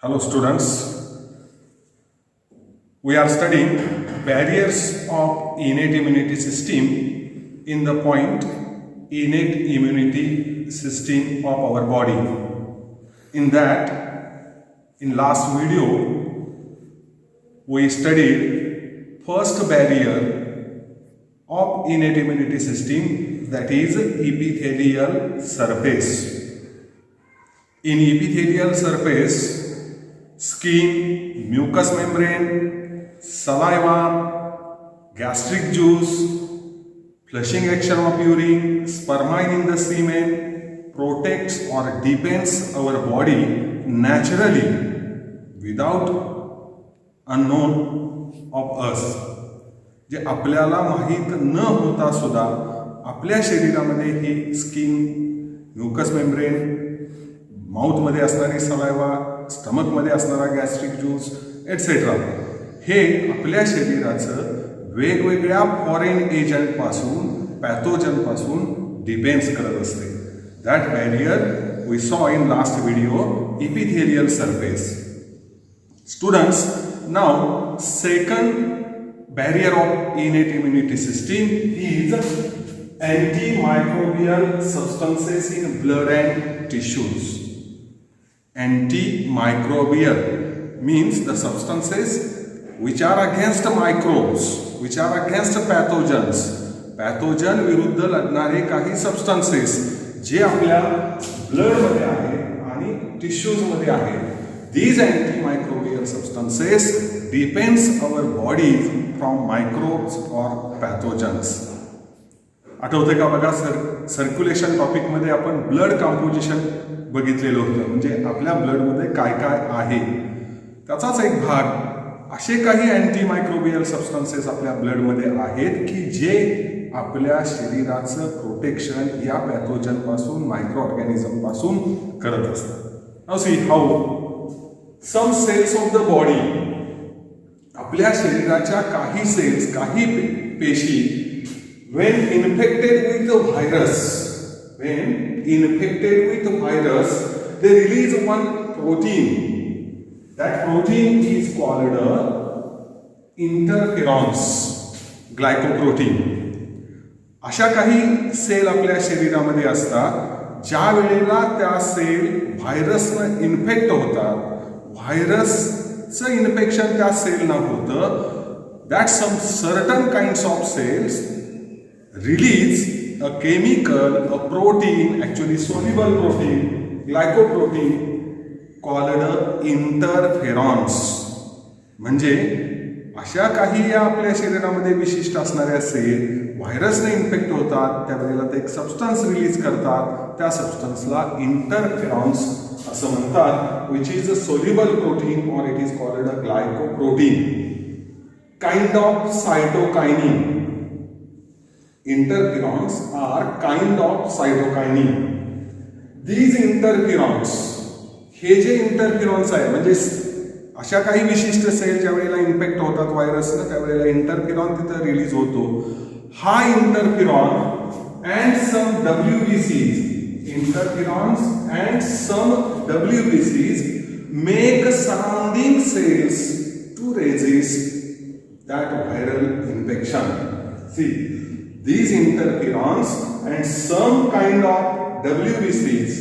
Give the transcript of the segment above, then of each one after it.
Hello students, we are studying barriers of innate immunity system in the point innate immunity system of our body. In that, in last video, we studied first barrier of innate immunity system, that is epithelial surface. In epithelial surface, skin, mucous membrane, saliva, gastric juice, flushing action of urine, spermine in the semen protects or defends our body naturally without unknown of us. जे आपल्याला माहीत न होता सुद्धा आपल्या शरीरामध्ये ही skin, mucous membrane, माउथमध्ये असणारी saliva, स्टमकमध्ये असणारा गॅस्ट्रिक ज्यूस एटसेट्रा हे आपल्या शरीराचं वेगवेगळ्या फॉरेन एजंटपासून, पॅथोजनपासून डिफेन्स करत असते. That barrier we saw in last video, epithelial surface. Students, नाव second barrier of innate immunity system is antimicrobial substances in blood and tissues. Antimicrobial means the substances which are against microbes, which are against pathogens. Pathogen विरुद्ध लढणारे काही substances जे आपल्या blood मध्ये आहेत आणि tissues मध्ये आहेत. These antimicrobial substances defends our bodies from microbes or pathogens. आठवते का बघा, सर्क्युलेशन टॉपिकमध्ये आपण ब्लड कंपोजिशन बघितलेलं होतं, म्हणजे आपल्या ब्लडमध्ये काय काय आहे त्याचाच एक भाग. असे काही अँटीमायक्रोबियल सबस्टन्सेस आपल्या ब्लडमध्ये आहेत की जे आपल्या शरीराचं प्रोटेक्शन या पॅथोजनपासून, मायक्रो ऑर्गॅनिझमपासून करत असतात. Now see how some cells of the body, आपल्या शरीराच्या काही सेल्स, काही पेशी, when infected with the virus, they release one protein. That protein is called interferons, glycoprotein. अशा काही सेल आपल्या शरीरामध्ये असतात ज्या वेळेला त्या सेल व्हायरसनं इन्फेक्ट होतात. व्हायरसचं इन्फेक्शन त्या सेलना होतं. That some certain kinds of cells release a chemical, a protein, actually soluble protein, glycoprotein called interferons. म्हणजे अशा काही या आपल्या शरीरामध्ये विशिष्ट असणाऱ्या सेल व्हायरसने इन्फेक्ट होतात, त्यावेळेला ते एक सबस्टन्स रिलीज करतात. त्या सबस्टन्सला इंटरफेरॉन्स असं म्हणतात, which is a soluble protein और it is called a glycoprotein. Kind of cytokinin. Interferons are kind of cytokinin. These interferons, हे जे इंटरफिरॉन्स आहे, म्हणजे अशा काही विशिष्ट सेल ज्या वेळेला इन्फेक्ट होतात व्हायरसनं त्यावेळेला इंटरफिरॉन तिथं रिलीज होतो. हा interferon and some WBCs, interferons and some WBCs make surrounding cells to resist that viral infection. See, these interferons and some kind of WBCs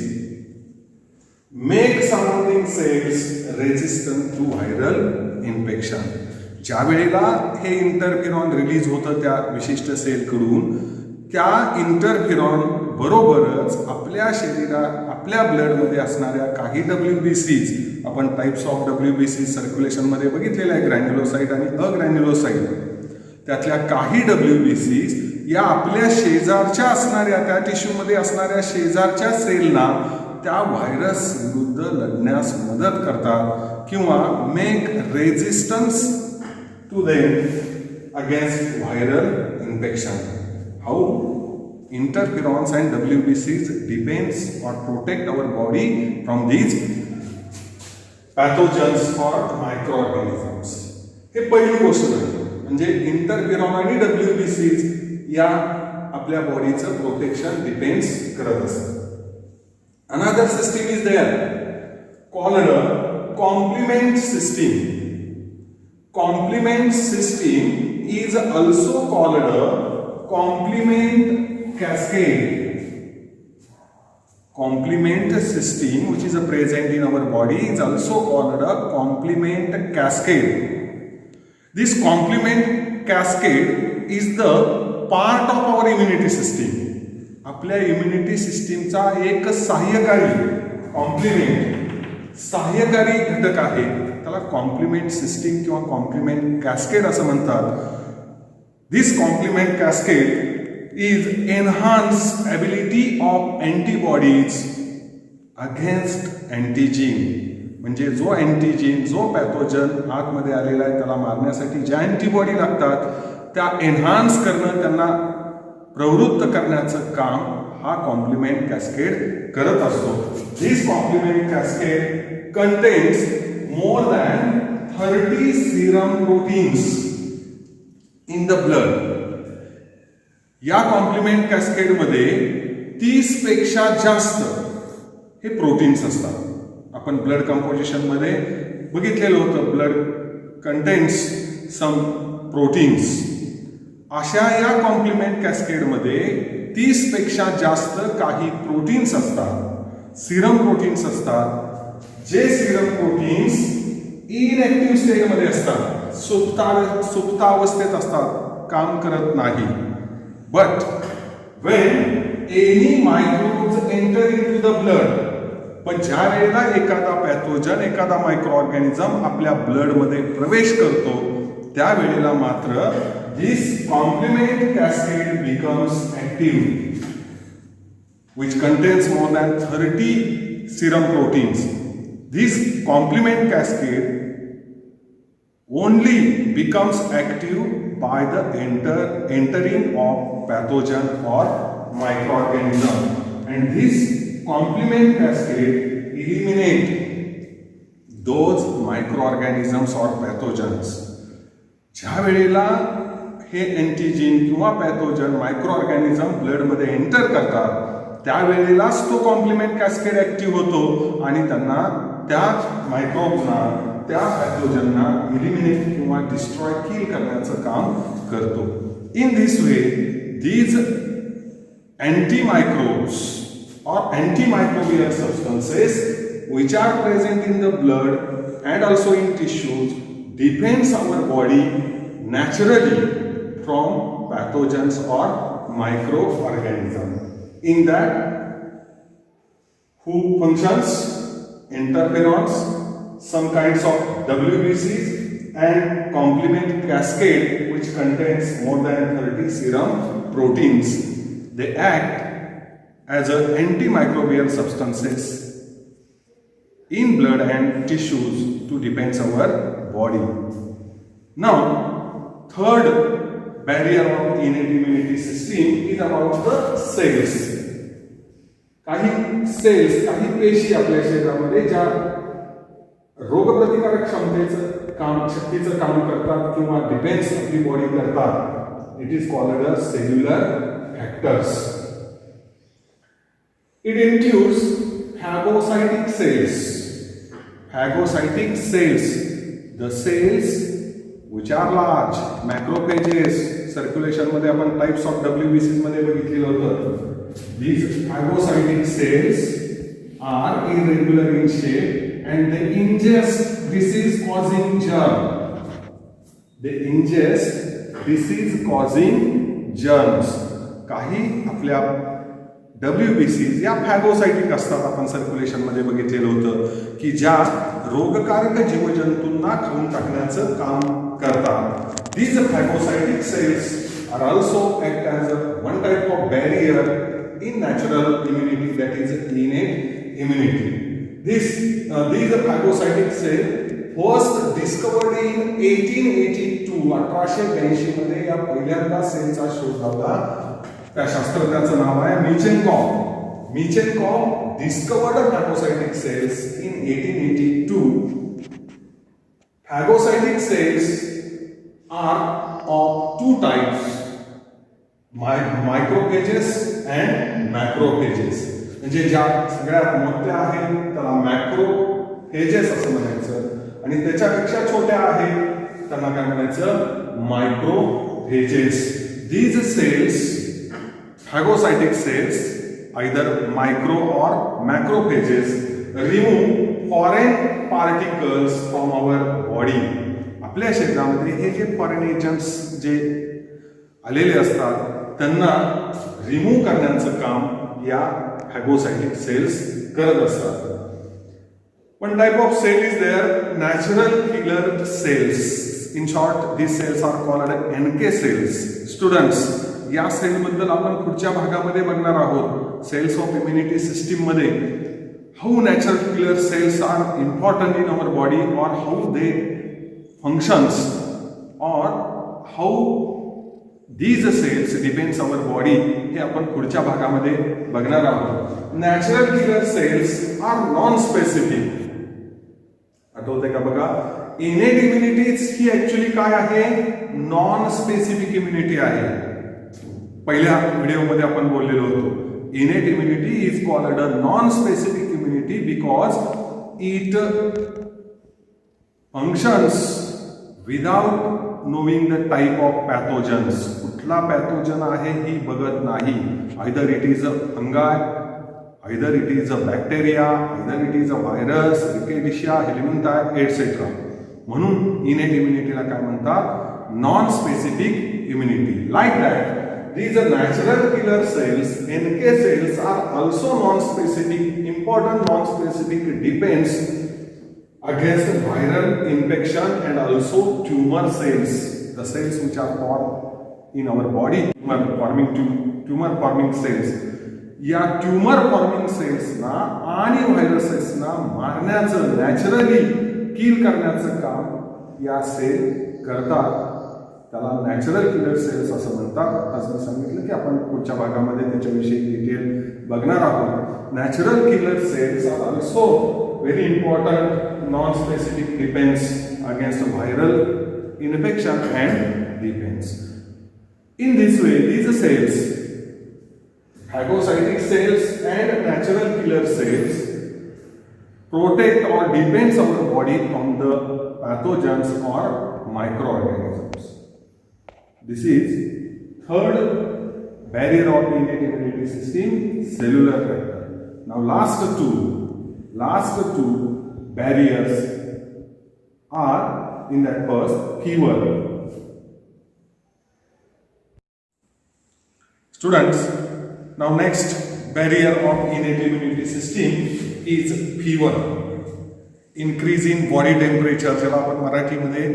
make surrounding cells resistant to viral infection. ज्या वेळेला हे इंटरफिरॉन release होतं त्या विशिष्ट सेलकडून, त्या इंटरफिरॉन बरोबरच आपल्या आपल्या ब्लडमध्ये असणाऱ्या काही WBCs, आपण टाइप्स ऑफ WBCs सर्क्युलेशनमध्ये बघितलेल्या आहे, ग्रॅन्युलोसाइट आणि अग्रॅन्युलोसाइट. त्यातल्या काही WBCs या आपल्या शेजारच्या असणाऱ्या, त्या टिश्यूमध्ये असणाऱ्या शेजारच्या सेलना त्या व्हायरस विरुद्ध लढण्यास मदत करतात किंवा make resistance to them against viral infection. How interferons and WBCs defends or protect our body from these pathogens or microorganisms. हे पहिली गोष्ट झाली, म्हणजे इंटरफिरॉन आणि WBCs या आपल्या बॉडीचं प्रोटेक्शन डिफेन्स करत असतात. Another system is there called complement system. Complement system is also called a complement cascade. Complement system which is present in our body is also called a complement cascade. This complement cascade is the part of our immunity system. आपल्या immunity सिस्टीमचा एक सहाय्यकारी सहाय्यकारी घटक आहे, त्याला complement system किंवा complement cascade असं म्हणतात. This complement cascade is enhance ability of antibodies against antigen. म्हणजे जो अँटीजीन, जो पॅथोजन आतमध्ये आलेला आहे त्याला मारण्यासाठी ज्या अँटीबॉडी लागतात त्या एनहान्स करणं, त्यांना प्रवृत्त करण्याचं काम हा कॉम्प्लिमेंट कॅस्केड करत असतो. This complement cascade contains more than 30 serum proteins in the blood. या कॉम्प्लिमेंट कॅस्केडमध्ये 30 पेक्षा जास्त हे प्रोटीन्स असतात. आपण ब्लड कंपोजिशन मध्ये बघितलेलं होतं, ब्लड कंटेन्स सम प्रोटीन्स. अशा या कॉम्प्लिमेंट कॅस्केडमध्ये 30 पेक्षा जास्त काही प्रोटीन्स असतात, सिरम प्रोटीन्स असतात. जे सिरम प्रोटीन्स इनएक्टिव्ह स्टेटमध्ये असतात, सुप्तावस्थेत असतात, काम करत नाही. But Wien any microbes enter into the blood, पण ज्या वेळेला एखादा पॅथोजन, एखादा मायक्रो ऑर्गॅनिझम आपल्या ब्लड मध्ये प्रवेश करतो त्यावेळेला मात्र this complement cascade becomes active, which contains more than 30 serum proteins. This complement cascade only becomes active by the entering of pathogen or microorganism, and this complement cascade eliminate those microorganisms or pathogens. ज्या वेळेला हे अँटीजीन किंवा pathogen micro organism blood मध्ये enter करतात त्यावेळेलाच तो complement cascade active होतो आणि त्यांना, त्या मायक्रोब्सना, त्या पॅथोजनना इलिमिनेट किंवा डिस्ट्रॉय, किल करण्याचं काम करतो. In this way these antimicrobes or antimicrobial substances which are present in the blood and also in tissues defends our body naturally from pathogens or microorganisms. In that, who functions? Interferons, some kinds of WBCs, and complement cascade which contains more than 30 serum proteins. They act as a antimicrobial substances in blood and tissues to defend our body. Now, third barrier of innate immunity system is about the cells. काही cells, काही पेशी आपल्या शरीरामध्ये ज्या रोगप्रतिकारक शक्तीचं काम करतात किंवा डिफेन्स आपली बॉडी करतात. It is called a cellular factors. It includes phagocytic cells. Phagocytic cells, the cells which are large, macrophages. Circulation मध्ये आपण types of WBCs मध्ये बघितलेलं होतं. These phagocytic cells are irregular in shape and they ingest disease-causing germ. They ingest disease-causing germs. काही आपल्या WBCs या phagocytic असतात. आपण सर्क्युलेशन मध्ये बघितलेलं होतं की ज्या रोगकारक जीवजंतूंना खाऊन टाकण्याचं काम करतात. These phagocytic cells are also act as one type of barrier in natural immunity, that is innate immunity. These phagocytic cells first discovered in 1882. 1882 मध्ये या पहिल्यांदा सेलचा शोध लावला. त्या शास्त्रज्ञाचं नाव आहे मिचेनकॉफ. मिचेनकॉफ discovered phagocytic cells in 1882. Phagocytic cells are of two types, microphages and macrophages. म्हणजे ज्या सगळ्यात मोठ्या आहेत त्याला मॅक्रो फेजेस असं म्हणायचं आणि त्याच्यापेक्षा छोट्या आहेत त्यांना काय म्हणायचं microphages. These cells phagocytic cells either micro or macrophages remove foreign particles from our body. आपल्या शरीरामध्ये हे जे फॉरेन एजंट्स जे आलेले असतात त्यांना रिमूव्ह करण्याचं काम या फॅगोसायटिक सेल्स करत असतात. One type of cell is there, natural killer cells. In short, these cells are called NK cells. Students, या सेल बद्दल आपण पुढच्या भागामध्ये बघणार आहोत. सेल्स ऑफ इम्युनिटी सिस्टीम मध्ये how natural killer cells are important in our body और how they functions और how these cells depends our body हे आपण पुढच्या भागामध्ये बघणार आहोत. Natural killer cells are non specific. आठवते का बघा, इनेट इम्युनिटीज ही ऍक्च्युली काय आहे, नॉन स्पेसिफिक इम्युनिटी आहे. पहिल्या व्हिडिओमध्ये आपण बोललेलो होतो innate immunity is called a non specific immunity because it functions without knowing the type of pathogens. कुठला पॅथोजन आहे ही बघत नाही. Either it is a fungi, either it is a bacteria, either it is a virus, rickettsia, helminthi et cetera. म्हणून innate इम्युनिटीला काय म्हणतात, non specific immunity. Like that these are natural killer cells. NK cells are also non-specific. Important non-specific depends against viral infection and also tumor cells. The cells which are formed in our body, tumor forming cells. या tumour forming सेल्सना आणि व्हायरसेसना मारण्याचं, naturally किल करण्याचं काम या sale करतात. त्याला natural killer cells असं म्हणतात. आताच मी सांगितलं की आपण पुढच्या भागामध्ये त्याच्याविषयी डिटेल बघणार आहोत. Natural killer cells are also very important, non specific, depends against viral infection and depends. In this way these cells, phagocytic cells and natural killer cells, protect or defends our body from the pathogens or microorganisms. This is third barrier of innate immunity system, cellular factor. Now last two barriers are in that first, fever. Students, now next barrier of innate immunity system is fever. Increase in body temperature, ज्याला आपण मराठीमध्ये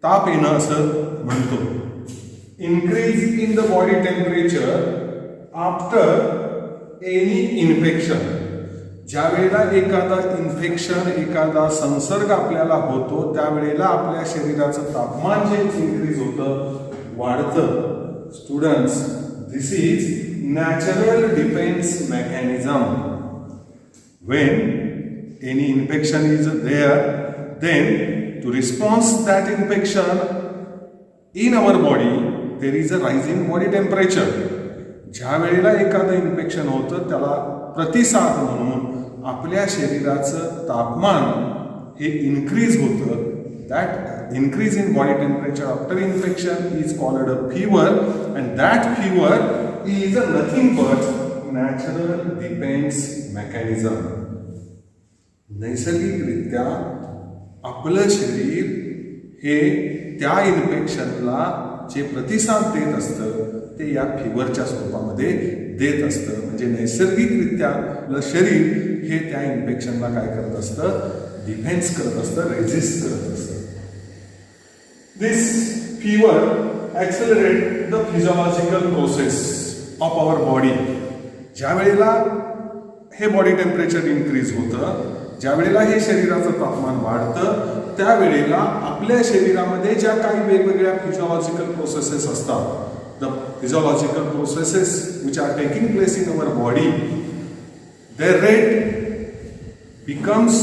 ताप येणं असं म्हणतो. Increase in the body temperature after any infection. ज्या वेळेला एखादा इन्फेक्शन, एखादा संसर्ग आपल्याला होतो त्यावेळेला आपल्या शरीराचं तापमान जे इन्क्रीज होतं, वाढतं. Students, this is natural defence mechanism. When any infection is there, then to response that infection in our body, there is a rise in body temperature. ज्या वेळेला एखादं इन्फेक्शन होतं त्याला प्रतिसाद म्हणून आपल्या शरीराचं तापमान हे इन्क्रीज होतं. That increase in body temperature after infection is called a fever, and that fever is a nothing but natural defence mechanism. नैसर्गिकरित्या आपलं शरीर हे त्या इन्फेक्शनला जे प्रतिसाद देत असतं ते या फिवरच्या स्वरूपामध्ये देत असतं. म्हणजे नैसर्गिकरित्या आपलं शरीर हे त्या इन्फेक्शनला काय करत असतं, डिफेन्स करत असतं, रेजिस्ट करत असतं. This fever accelerate the physiological process of our body. ज्या वेळेला हे बॉडी टेम्परेचर इन्क्रीज होतं, ज्या वेळेला हे शरीराचं तापमान वाढतं, त्यावेळेला आपल्या शरीरामध्ये ज्या काही वेगवेगळ्या फिजिओलॉजिकल प्रोसेसेस असतात, the physiological processes which are taking place in our body, their rate becomes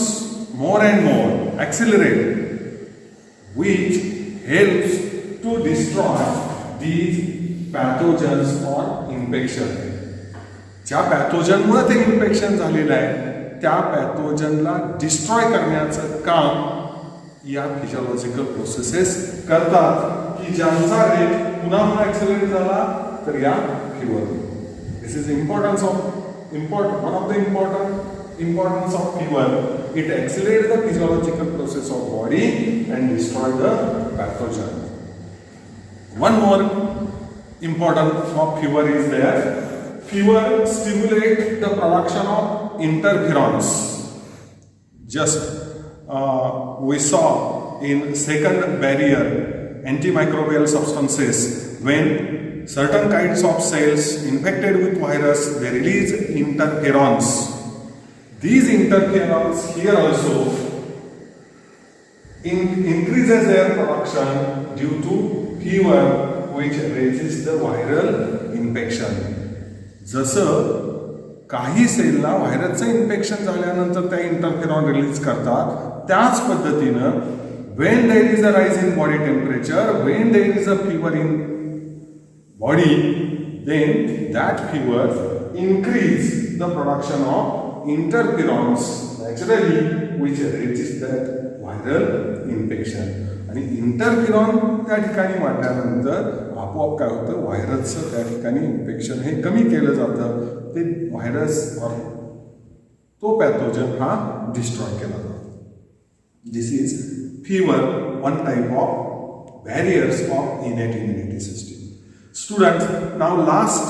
more and more accelerated, which helps to destroy these pathogens or infection. ज्या पॅथोजनमुळे ते इन्फेक्शन झालेलं आहे त्या पॅथोजनला डिस्ट्रॉय करण्याचं काम या फिजिओलॉजिकल प्रोसेसेस करतात की ज्यांचा रेट पुन्हा ऍक्सेलरेट झाला तर या fever. This is importance of one of the importance of fever. It accelerates the physiological process of body and destroy the pathogen. One more importance of fever is there. Fever stimulates the production of interferons. Just we saw in second barrier antimicrobial substances, when certain kinds of cells infected with virus, they release interferons. These interferons here also increases their production due to fever which resists the viral infection. जसं काही सेलला व्हायरसचं infection झाल्यानंतर त्या interferon release करतात, त्याच पद्धतीनं when there is a rise in body temperature, when there is a fever in body, then that fever increase the production of interferons naturally which resist that viral infection. आणि इंटरफिरॉन त्या ठिकाणी वाढल्यानंतर आपोआप काय होतं, व्हायरसचं त्या ठिकाणी इन्फेक्शन हे कमी केलं जातं, ते व्हायरस तो पॅथोजन हा डिस्ट्रॉय केला जातो. दिस is fever, one type of barriers of innate immunity system. Students, now last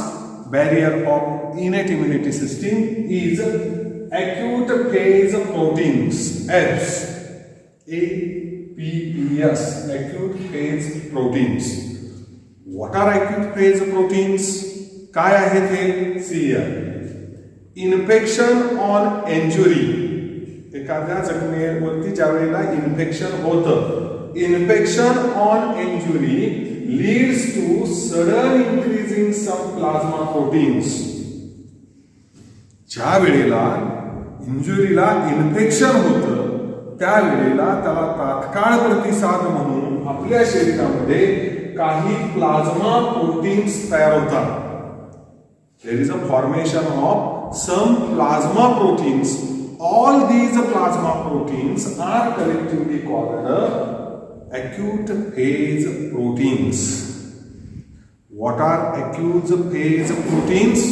barrier of innate immunity system is acute phase proteins, APPs. APPs, acute phase proteins. What are acute phase proteins? काय आहेत हे? See here. Infection on injury. एखाद्या जखमेवरती ज्या वेळेला infection होतं, infection on injury leads to sudden increase in some plasma proteins. ज्या वेळेला इंजुरीला infection होतं त्यावेळेला त्याला तात्काळ प्रतिसाद म्हणून आपल्या शरीरामध्ये काही प्लाझ्मा प्रोटीन्स तयार होतात. There is a formation of some plasma proteins. All these plasma proteins are collectively called acute phase proteins. What are acute phase proteins?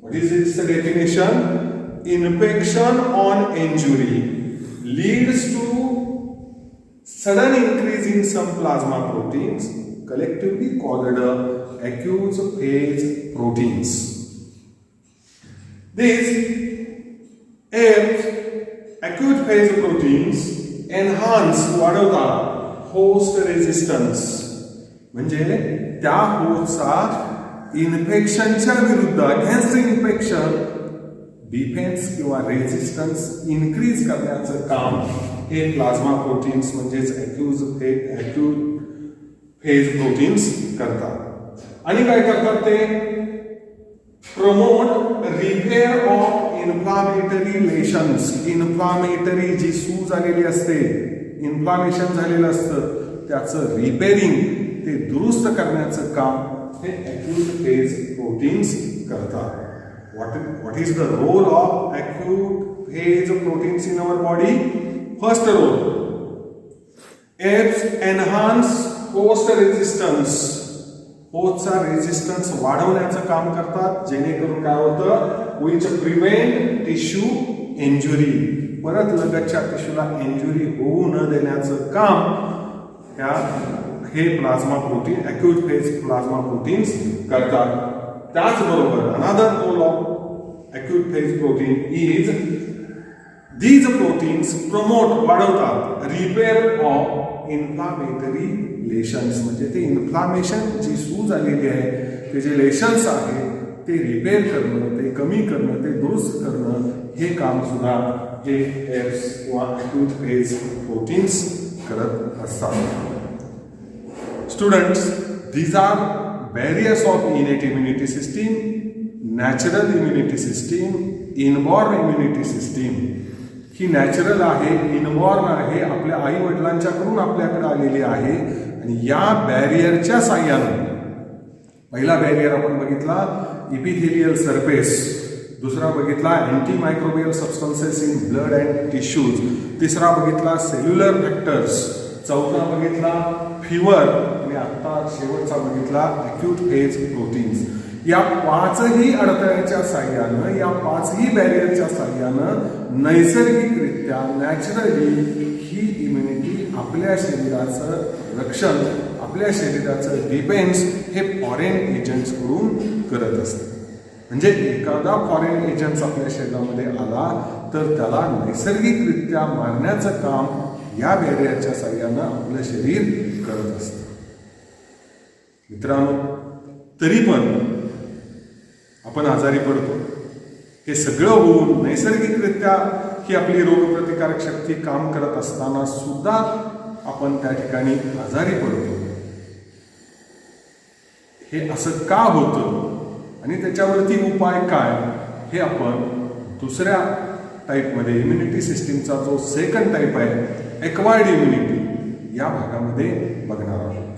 What is its definition? Infection on injury leads to sudden increase in some plasma proteins, collectively called acute phase proteins. These acute phase proteins enhance वाढवतात host resistance. म्हणजे त्या होस्टचा इन्फेक्शनच्या विरुद्ध against infection defence किंवा resistance increase करण्याचं काम हे प्लाझ्मा प्रोटीन्स म्हणजेच acute phase प्रोटीन्स करतात. आणि काय करतात ते? Promote repair of inflammatory lesions. Inflammatory जी सूज आलेली असते, इन्फ्लामेशन झालेलं असतं, त्याचं रिपेअरिंग, ते दुरुस्त करण्याचं काम हे acute phase proteins करतात. What is the role of acute phase proteins in our body? First role, APPs enhance host resistance. होस्टचा रेजिस्टन्स वाढवण्याचं काम करतात, जेणेकरून काय होतं, विच प्रिव्हेंट टिश्यू इंजुरी. परत लगतच्या टिश्यूला इंजुरी होऊ न देण्याचं काम हे plasma protein, acute phase plasma proteins करतात. त्याचबरोबर another role of acute phase protein is these proteins promote वाढवतात रिपेअर ऑफ इन्फ्लामेटरी लेशन्स. म्हणजे ते इन्फ्लामेशन जी सूज आलेली आहे, ते जे लेशन्स आहेत ते रिपेअर करणं, ते कमी करणं, ते दुरुस्त करणं, हे काम सुद्धा हे एप्स किंवा अक्यूट फेज प्रोटीन्स करत असतात. Students, these are barriers of innate immunity system, natural immunity system, inborn immunity system. He natural आहे, इनबॉर्न आहे, आपल्या आई वडिलांच्याकडून आपल्याकडे आलेली आहे. आणि या बॅरियरच्या साह्याने, पहिला बॅरियर आपण बघितला इपिथेलियल सरफेस, दुसरा बघितला anti microbial substances in blood and tissues, तिसरा बघितला सेल्युलर फॅक्टर्स, चौथा बघितला फिवर आणि आता शेवटचा बघितला अक्यूट फेज प्रोटीन्स. या पाचही अडथळ्याच्या साह्यानं, या पाचही बॅरियरच्या साह्यानं नैसर्गिकरित्या नॅचरली ही इम्युनिटी आपल्या शरीराचं रक्षण, आपल्या शरीराचं डिफेन्स हे फॉरेन एजंट्सकडून करत असते. म्हणजे एखादा फॉरेन एजंट्स आपल्या शरीरामध्ये आला तर त्याला नैसर्गिकरित्या मारण्याचं काम या बॅरियरच्या साह्यानं आपलं शरीर करत असतं. मित्रांनो, तरी पण आपण आजारी पडतो. हे सगळं होऊन नैसर्गिकरित्या ही आपली रोगप्रतिकारक शक्ती काम करत असताना सुद्धा आपण त्या ठिकाणी आजारी पडतो. हे असं का होतं आणि त्याच्यावरती उपाय काय, हे आपण दुसऱ्या टाईपमध्ये इम्युनिटी सिस्टीमचा जो सेकंड टाईप आहे, एक्वायर्ड इम्युनिटी, या भागामध्ये बघणार आहोत.